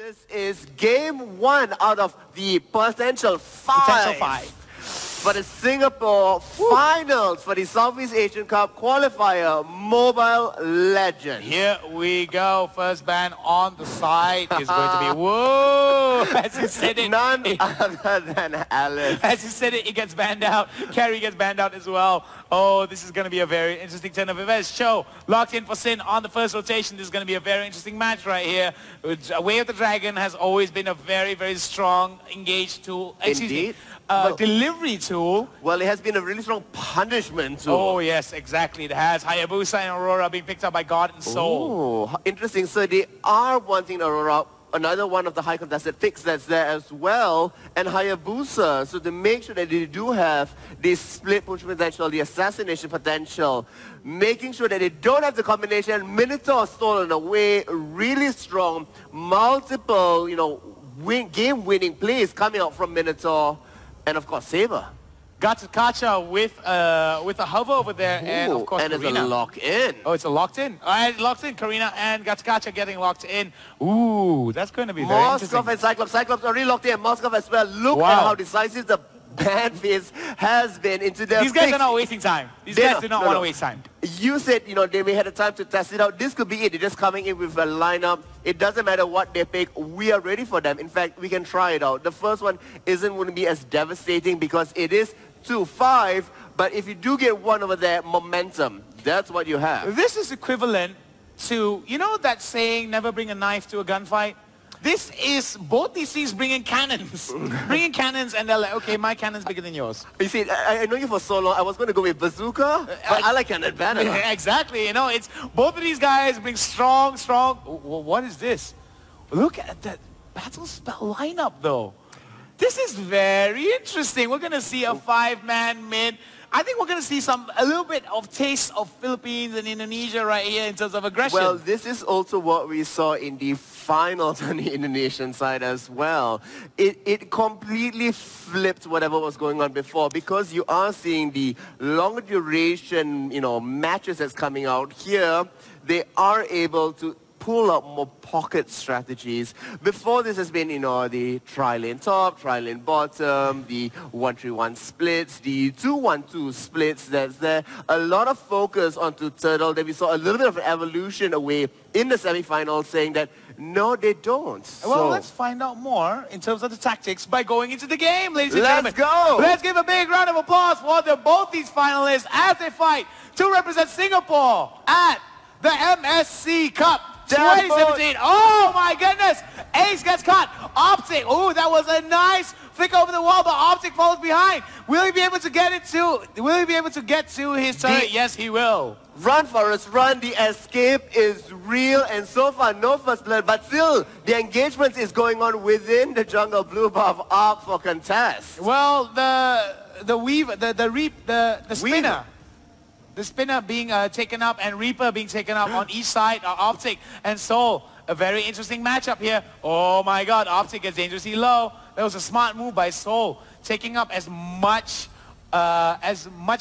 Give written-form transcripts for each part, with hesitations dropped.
This is game one out of the potential five for the Singapore finals for the Southeast Asian Cup qualifier Mobile Legends. Here we go. First ban on the side is going to be whoa. As you said it, None other than Alice. As you said it, gets banned out. Carrie gets banned out as well. Oh, this is going to be a very interesting turn of events. Cho locked in for Sin on the first rotation. This is going to be a very interesting match right here. Way of the Dragon has always been a very, very strong engaged tool. Indeed. Delivery tool. Well, it has been a really strong punishment tool. Oh, yes, exactly. It has. Hayabusa and Aurora being picked up by God and Soul. Oh, interesting. So they are wanting Aurora, another one of the high contested picks that's there as well, and Hayabusa. So to make sure that they do have the split push potential, the assassination potential, making sure that they don't have the combination. Minotaur stolen away, really strong, multiple, game-winning plays coming out from Minotaur. And of course, Saber. Kacha with a hover over there, and of course, and Karina. it's a lock-in. Oh, it's a locked-in. Locked in, Karina and Kacha getting locked in. Ooh, that's going to be very interesting. Moskov and Cyclops. Cyclops already locked in. Moskov as well. Look at how decisive the ban phase has been into their These guys are not wasting time. These guys do not want to waste time. You said, they may have the time to test it out. This could be it. They're just coming in with a lineup. It doesn't matter what they pick. We are ready for them. In fact, we can try it out. The first one isn't going to be as devastating because it is 2-5. But if you do get one over there, momentum, that's what you have. This is equivalent to, that saying, never bring a knife to a gunfight? This is both these teams bringing cannons. Bringing cannons, and they're like, okay, my cannon's bigger than yours. You see, I know you for so long. I was going to go with bazooka, but I like cannon better. Exactly. It's both of these guys bring strong. What is this? Look at that battle spell lineup, though. This is very interesting. We're going to see a 5-man mid. I think we're going to see a little bit of taste of Philippines and Indonesia right here in terms of aggression. Well, this is also what we saw in the finals on the Indonesian side as well. It completely flipped whatever was going on before because you are seeing the longer duration, matches that's coming out here. They are able to pull up more pocket strategies. Before this has been, the tri-lane top, tri-lane bottom, the 1-3-1 splits, the 2-1-2 splits that's there. A lot of focus onto Turtle. Then we saw a little bit of an evolution away in the semi-finals saying that, no, they don't. Well, let's find out more in terms of the tactics by going into the game, ladies and gentlemen. Let's go! Let's give a big round of applause for both these finalists as they fight to represent Singapore at the MSC Cup 2017. Oh my goodness! Ace gets caught. Optic. Oh, that was a nice flick over the wall, but Optic falls behind. Will he be able to get to his turret? Yes, he will. Run, Forrest, run. The escape is real, and so far no first blood, but still the engagement is going on within the jungle. Blue buff up for contest. Well, the spinner. The spinner being taken up and Reaper being taken up on each side are Optic and Soul. A very interesting matchup here. Oh my god, Optic gets dangerously low. That was a smart move by Soul, taking up as much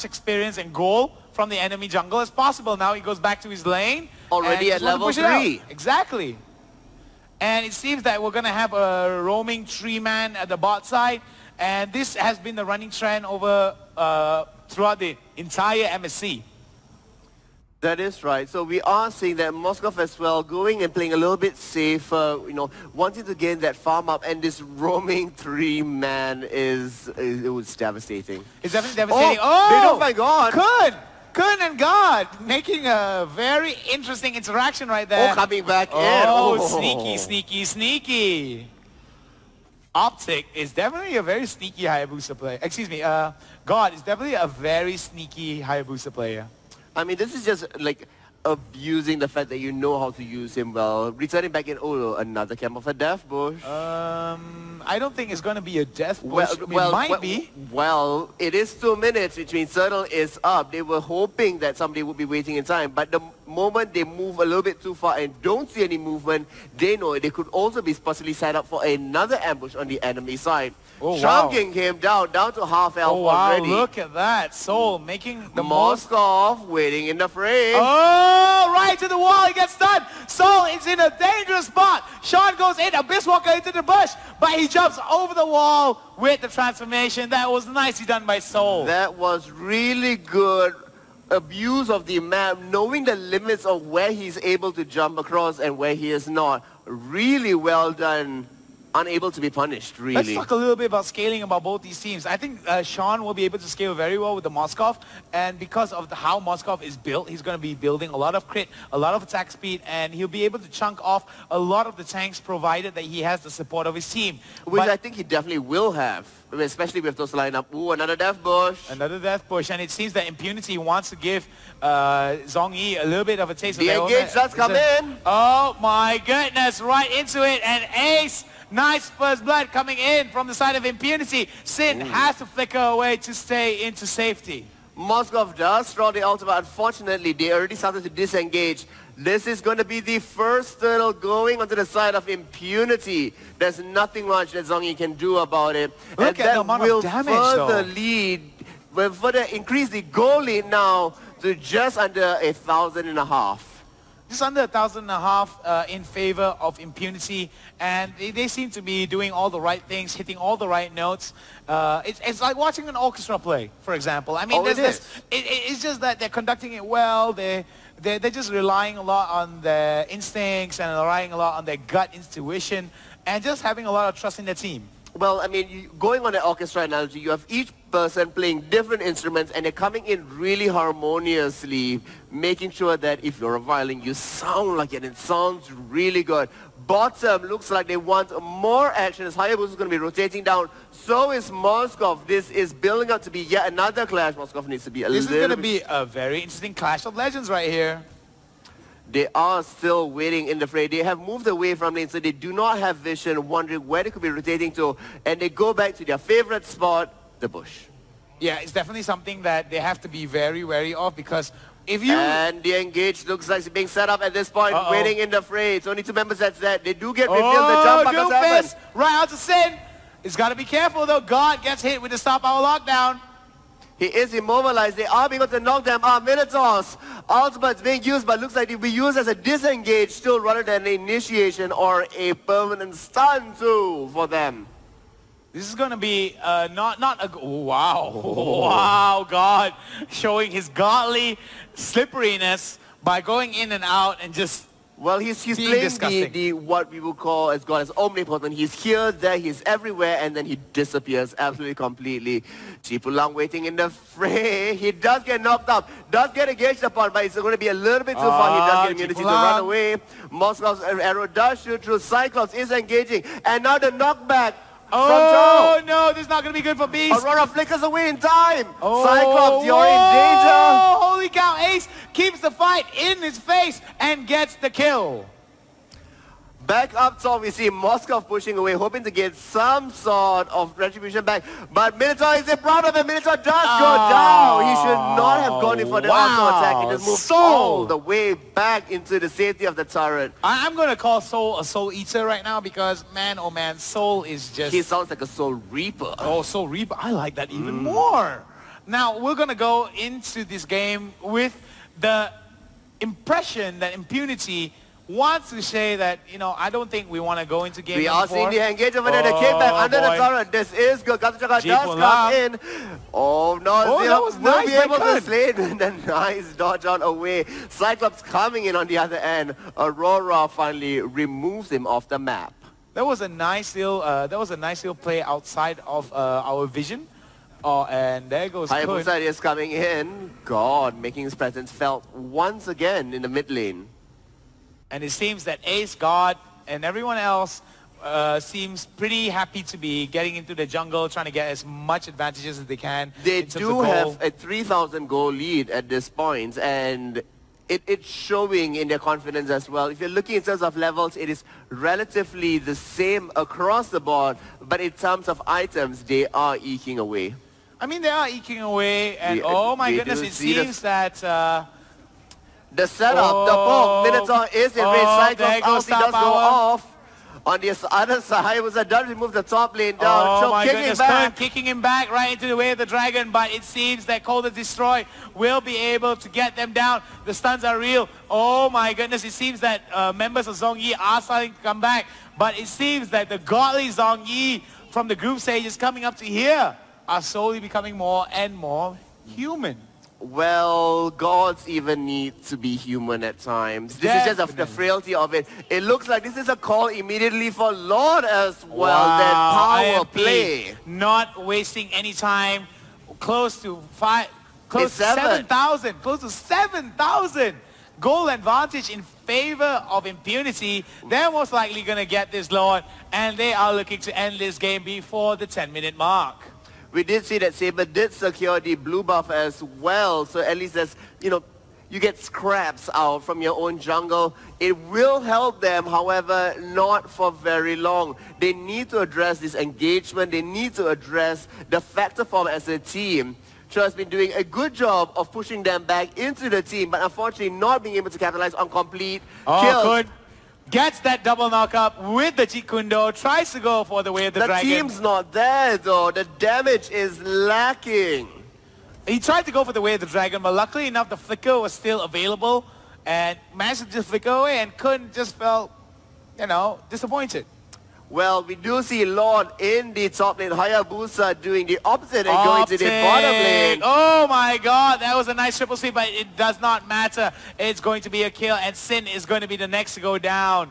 experience and goal from the enemy jungle as possible. Now he goes back to his lane. Already at level 3. Exactly. And it seems that we're going to have a roaming 3-man at the bot side. And this has been the running trend over throughout the entire MSC. That is right. So we are seeing that Moskov as well going and playing a little bit safer, wanting to gain that farm up, and this roaming 3-man it was devastating. It's definitely devastating. Oh my god! Kun and God making a very interesting interaction right there. Oh, coming back in. Oh, sneaky. Optic is definitely a very sneaky Hayabusa player. Excuse me, God is definitely a very sneaky Hayabusa player. I mean, this is just like abusing the fact that you know how to use him well. Returning back in, another camp of a death bush. I don't think it's going to be a death bush. It might be. Well, it is 2 minutes, which means Turtle is up. They were hoping that somebody would be waiting in time, but the moment they move a little bit too far and don't see any movement, they know they could also be possibly set up for another ambush on the enemy side. Oh, Chunking him down to half health already. Look at that. Soul making the Moskov waiting in the frame. Oh, right to the wall. He gets stunned. Soul is in a dangerous spot. Sean goes in, Abyss Walker into the bush, but he jumps over the wall with the transformation. That was nicely done by Soul. That was really good abuse of the map, knowing the limits of where he's able to jump across and where he is not. Really well done. Unable to be punished, really. Let's talk a little bit about scaling about both these teams. I think Sean will be able to scale very well with the Moskov, and because of how Moskov is built, he's going to be building a lot of crit, a lot of attack speed, and he'll be able to chunk off a lot of the tanks provided that he has the support of his team. Which I think he definitely will have, especially with those lineup. Ooh, another death bush. Another death bush, and it seems that Impunity wants to give Zhong Yi a little bit of a taste of the engage does come in. Oh my goodness, right into it, and Ace. Nice first blood coming in from the side of Impunity. Sin has to flicker away to stay into safety. Moskov does draw the ultimate. Unfortunately, they already started to disengage. This is going to be the first turtle going onto the side of Impunity. There's nothing much that Zhong Yi can do about it. Look at the amount of damage, will further increase the goal lead now to just under 1,500. Just under 1,500 in favor of Impunity, and they seem to be doing all the right things, hitting all the right notes. It's like watching an orchestra play, for example. I mean, it's just that they're conducting it well. They're just relying a lot on their instincts and relying a lot on their gut intuition, and just having a lot of trust in their team. Well, I mean, going on the orchestra analogy, you have each person playing different instruments and they're coming in really harmoniously, making sure that if you're a violin, you sound like it and it sounds really good. Bottom looks like they want more action as Hayabusa is going to be rotating down. So is Moskov. This is building up to be yet another clash. Moskov needs to be a little bit... This is going to be a very interesting Clash of Legends right here. They are still waiting in the fray. They have moved away from lane, so they do not have vision, wondering where they could be rotating to, and they go back to their favorite spot, the bush. Yeah, it's definitely something that they have to be very wary of, because if you... And the engage looks like it's being set up at this point, waiting in the fray. It's only two members that's that. They do get revealed. The jump back has happened. Right out to Sin. He's got to be careful, though. God gets hit with the stop power lockdown. He is immobilized. They are being able to knock them out. Minotaur's ultimate's being used, but looks like it'll be used as a disengage still rather than an initiation or a permanent stun too for them. This is going to be not a... Oh, wow. Oh. Wow, God. Showing his godly slipperiness by going in and out and just... Well, he's playing the what we would call as God as omnipotent. He's here, there, he's everywhere, and then he disappears absolutely completely. Chipulang waiting in the fray. He does get knocked up, does get engaged upon, but it's going to be a little bit too far. He does get immunity to run away. Moskov's arrow does shoot through. Cyclops is engaging, and now the knockback. Oh no, this is not going to be good for Beast. Aurora flickers away in time. Cyclops, you're in danger. Oh, holy cow, Ace keeps the fight in his face and gets the kill. Back up top, we see Moskov pushing away, hoping to get some sort of retribution back. But Minotaur is in front of him. Minotaur does go down. He should not have gone in for the auto attack. He just moved all the way back into the safety of the turret. I'm going to call Soul a Soul Eater right now because, man, oh man, Soul is just... He sounds like a Soul Reaper. Oh, Soul Reaper. I like that even more. Now, we're going to go into this game with the impression that Impunity wants to say that, you know, I don't think we want to go into game We are seeing the engage over there. They came back under the turret. This is good. Gazuchaka does come in. Oh, no. That was nice. Will be able to slay it. And a nice dodge on away. Cyclops coming in on the other end. Aurora finally removes him off the map. That was a nice little play outside of our vision. Oh, and there goes Hayabusa is coming in. God, making his presence felt once again in the mid lane. And it seems that Ace, God, and everyone else seems pretty happy to be getting into the jungle, trying to get as much advantages as they can. They do have a 3,000 goal lead at this point, and it's showing in their confidence as well. If you're looking in terms of levels, it is relatively the same across the board, but in terms of items, they are eking away. I mean, they are eking away, and oh my goodness, it seems that... The setup, the poke, Minotaur is in range. Cyclops ulti does go off. On the other side, was a does remove the top lane down. Oh my kicking goodness, back. kicking him back right into the way of the dragon, but it seems that Cold the Destroy will be able to get them down. The stuns are real. Oh my goodness, it seems that members of Zhong Yi are starting to come back, but it seems that the godly Zhong Yi from the group stages coming up to here are slowly becoming more and more human. Well, gods even need to be human at times. This is just the frailty of it. It looks like this is a call immediately for Lord as well. Wow, That power IMP play. not wasting any time. Close to 7,000. Close to 7,000. Goal advantage in favor of Impunity. They're most likely going to get this, Lord, and they are looking to end this game before the 10-minute mark. We did see that Saber did secure the blue buff as well, so at least as you get scraps out from your own jungle. It will help them, however, not for very long. They need to address this engagement. They need to address the factor form as a team. Cho has been doing a good job of pushing them back into the team, but unfortunately not being able to capitalize on complete kills. Good. Gets that double knock-up with the Jeet Kune Do, tries to go for the way of the dragon. The team's not there though, the damage is lacking. He tried to go for the way of the dragon, but luckily enough the flicker was still available and managed to just flicker away, and Kun just felt, disappointed. Well, we do see Lord in the top lane, Hayabusa doing the opposite and going to the bottom lane. Oh my god, that was a nice triple sweep, but it does not matter. It's going to be a kill, and Sin is going to be the next to go down.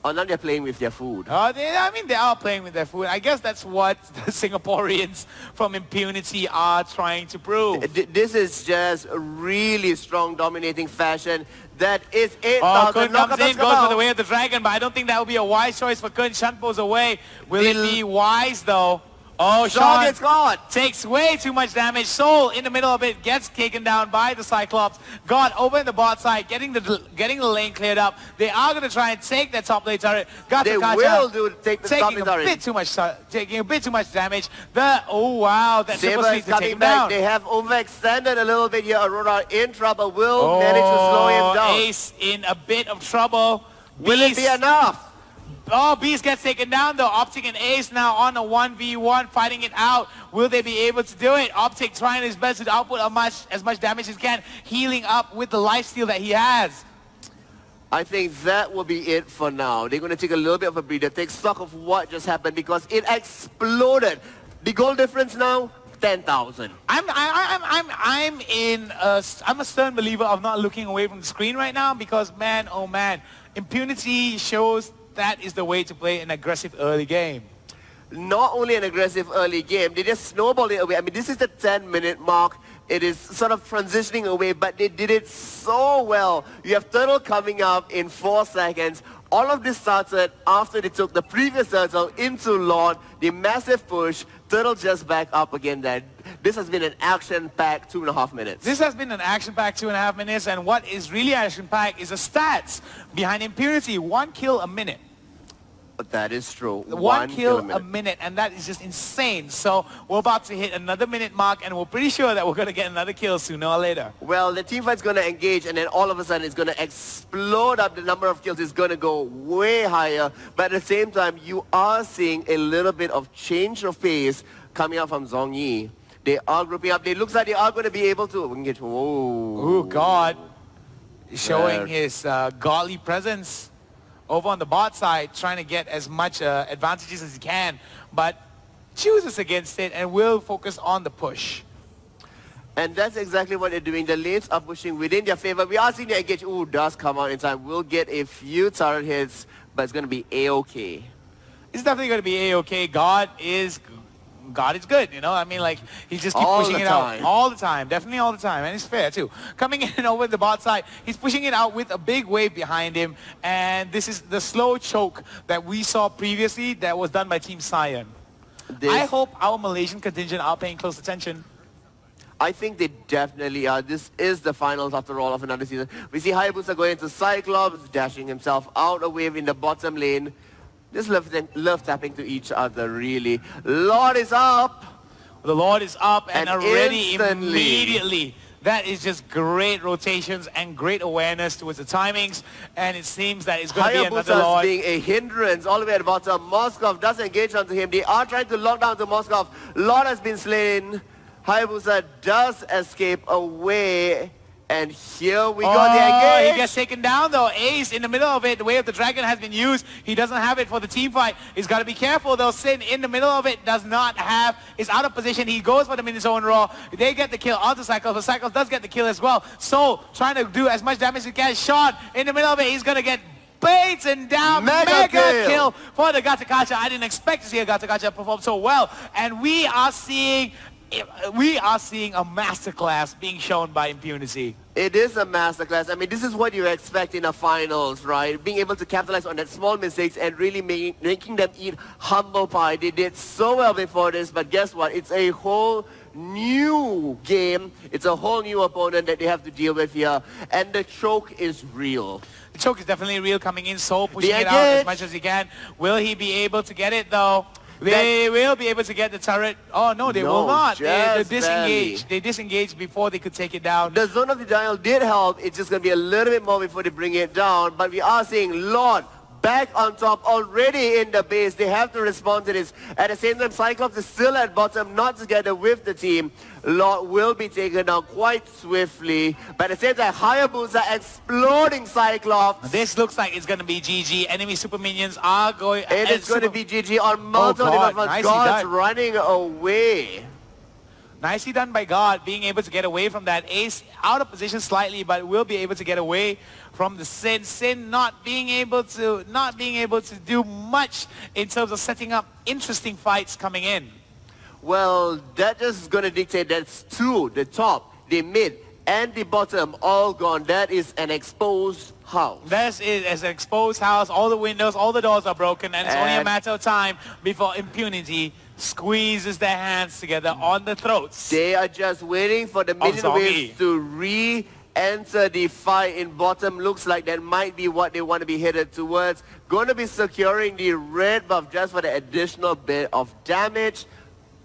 Oh, now they're playing with their food. They are playing with their food. I guess that's what the Singaporeans from Impunity are trying to prove. This is just a really strong dominating fashion. That is 8,000. Kun comes in, goes for the way of the dragon, but I don't think that will be a wise choice for Kun. Shunpo's away. Will it be wise though? Oh, Sean gets caught. Takes way too much damage. Soul in the middle of it gets taken down by the Cyclops. God over in the bot side, getting the lane cleared up. They are going to try and take that top lane turret. They will take the top lane turret. Taking a bit too much damage. Wow, that triple Saber sweep is to take coming him back. down. They have overextended a little bit here. Aurora in trouble. Will manage to slow him down. Ace in a bit of trouble. Will it be enough? Oh, Beast gets taken down though. Optic and Ace now on a 1v1, fighting it out. Will they be able to do it? Optic trying his best to output as much damage as he can, healing up with the lifesteal that he has. I think that will be it for now. They're going to take a little bit of a breather, take stock of what just happened because it exploded. The goal difference now, 10,000. I'm a stern believer of not looking away from the screen right now because man, oh man, Impunity shows that is the way to play an aggressive early game. Not only an aggressive early game, they just snowballed it away. I mean, this is the 10-minute mark. It is sort of transitioning away, but they did it so well. You have Turtle coming up in 4 seconds. All of this started after they took the previous Turtle into Lord, the massive push. Turtle just back up again there. This has been an action-packed 2.5 minutes. This has been an action-packed 2.5 minutes, and what is really action-packed is the stats behind Impunity. 1 kill a minute. That is true. 1 kill a minute, and that is just insane. So we're about to hit another minute mark, and we're pretty sure that we're going to get another kill sooner or later. Well, the team fight's going to engage, and then all of a sudden it's going to explode up. The number of kills is going to go way higher. But at the same time, you are seeing a little bit of change of pace coming out from Zhong Yi. They are grouping up. It looks like they are going to be able to engage. Whoa. Oh, God. Showing his godly presence over on the bot side, trying to get as much advantages as he can, but chooses against it and will focus on the push. And that's exactly what they're doing. The lanes are pushing within their favor. We are seeing the engage. Ooh, does come out in time. We'll get a few turret hits, but it's going to be A-okay. It's definitely going to be A-okay. God is good, I mean, like, he just keeps pushing it out all the time, definitely all the time, and it's fair too. Coming in over the bot side, he's pushing it out with a big wave behind him, and this is the slow choke that we saw previously that was done by Team Sion. I hope our Malaysian contingent are paying close attention. I think they definitely are. This is the finals, after all, of another season. We see Hayabusa going into Cyclops, dashing himself out a wave in the bottom lane. Just love tapping to each other, really. Lord is up. The Lord is up and already immediately That is just great rotations and great awareness towards the timings. And it seems that it's going to be another Lord. being a hindrance all the way at the bottom. Moskov does engage onto him. They are trying to lock down to Moskov. Lord has been slain. Hayabusa does escape away. And here we go, the engage. He gets taken down though. Ace in the middle of it. The way of the dragon has been used. He doesn't have it for the team fight. He's got to be careful though. Sin in the middle of it does not have, is out of position. He goes for the mini zone raw. They get the kill onto Cycles, but Cycles does get the kill as well. So trying to do as much damage as he can. Sean in the middle of it. He's going to get beaten down. Mega kill for the Gatakacha. I didn't expect to see a Gatakacha perform so well. And we are seeing a masterclass being shown by Impunity. It is a masterclass. I mean, this is what you expect in a finals, right? Being able to capitalize on that small mistakes and really making them eat humble pie. They did so well before this, but guess what? It's a whole new game. It's a whole new opponent that they have to deal with here. And the choke is real. The choke is definitely real, coming in, so pushing it out as much as he can. Will he be able to get it though? They will be able to get the turret. Oh no, they will not. They disengage. They disengage before they could take it down. The zone of denial did help. It's just going to be a little bit more before they bring it down. But we are seeing Lord back on top already in the base. They have to respond to this. At the same time, Cyclops is still at bottom, not together with the team. Lord will be taken down quite swiftly. But at the same time, Hayabusa exploding Cyclops. This looks like it's going to be GG. Enemy super minions are going... It is going to be GG on multiple different God's running away. Nicely done by God, being able to get away from that. Ace out of position slightly, but will be able to get away from the Sin. Sin not being able to do much in terms of setting up interesting fights coming in. Well, that just is going to dictate that's two, the top, the mid, and the bottom all gone. That is an exposed house. This is an exposed house. All the windows, all the doors are broken, and it's only a matter of time before Impunity squeezes their hands together on the throats. They are just waiting for the minion waves to re-enter the fight in bottom. Looks like that might be what they want to be headed towards. Going to be securing the red buff just for the additional bit of damage.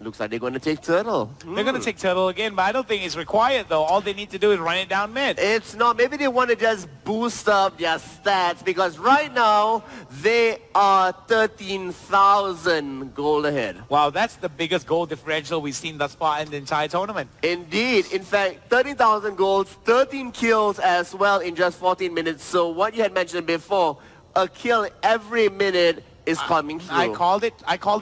Looks like they're going to take Turtle. They're going to take Turtle again, but I don't think it's required though. All they need to do is run it down mid. It's not. Maybe they want to just boost up their stats because right now they are 13,000 gold ahead. Wow, that's the biggest gold differential we've seen thus far in the entire tournament. Indeed. In fact, 13,000 golds, 13 kills as well in just 14 minutes. So what you had mentioned before, a kill every minute is coming through. I called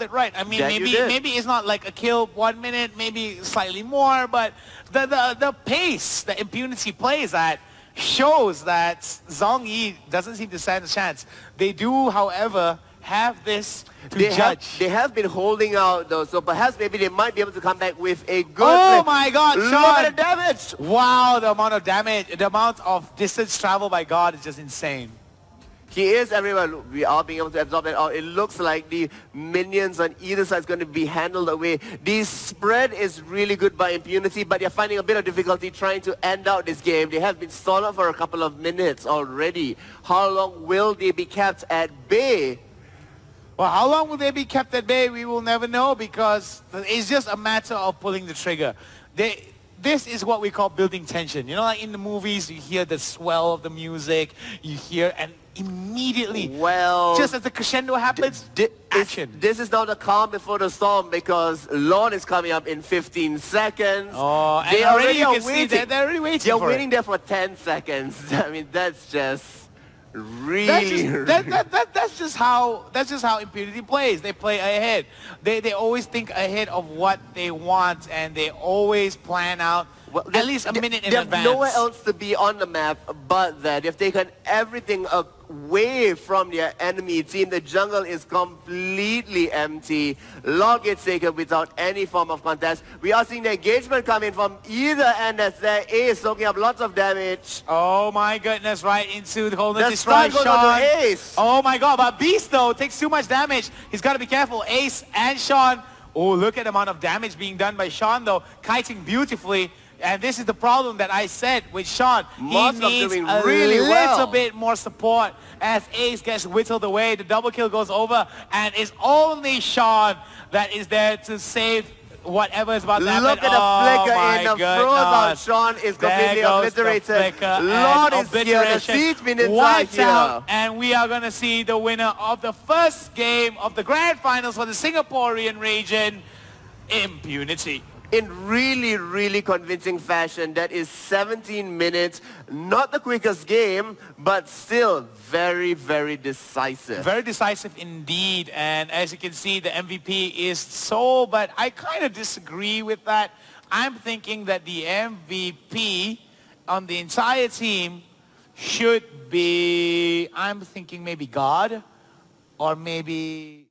it right. I mean, maybe it's not like a kill 1 minute, maybe slightly more, but the pace that Impunity plays at shows that Zhong Yi doesn't seem to stand a chance. They do, however, have this to judge. They have been holding out though, so perhaps maybe they might be able to come back with a good my God, Sean! Look at the damage! Wow, the amount of damage, the amount of distance traveled by God is just insane. He is everywhere. We are being able to absorb that out. It looks like the minions on either side is going to be handled away. The spread is really good by Impunity, but they're finding a bit of difficulty trying to end out this game. They have been stalled out for a couple of minutes already. How long will they be kept at bay? Well, how long will they be kept at bay? We will never know because it's just a matter of pulling the trigger. This is what we call building tension. You know, like in the movies, you hear the swell of the music, you hear, and immediately, just as the crescendo happens, action. This is now the calm before the storm because Lord is coming up in 15 seconds. Oh, and already you can see they're already waiting They're waiting there for 10 seconds. I mean, that's just really... That's just how Impunity plays. They play ahead. They always think ahead of what they want, and they always plan out at least a minute in advance. There's nowhere else to be on the map but that. They've taken everything away from their enemy team. The jungle is completely empty. Log gets taken without any form of contest. We are seeing the engagement coming from either end as their Ace soaking up lots of damage. Oh my goodness, right into the golden the stun goes on to Ace. Oh my God, but Beast though takes too much damage. He's got to be careful. Ace and Sean. Oh, look at the amount of damage being done by Sean though. Kiting beautifully. And this is the problem that I said with Sean. He needs a little bit more support as Ace gets whittled away. The double kill goes over, and it's only Sean that is there to save whatever is about to happen. Look at the flicker in the froze out. goodness. Sean is There completely goes the obliterated. flicker Lord and is here. The obliteration. siege minutes are Wiped here. out, and we are going to see the winner of the first game of the Grand Finals for the Singaporean region, Impunity. In really, really convincing fashion. That is 17 minutes. Not the quickest game, but still very, very decisive. Very decisive indeed. And as you can see, the MVP is Seoul, but I kind of disagree with that. I'm thinking that the MVP on the entire team should be, I'm thinking maybe God, or maybe...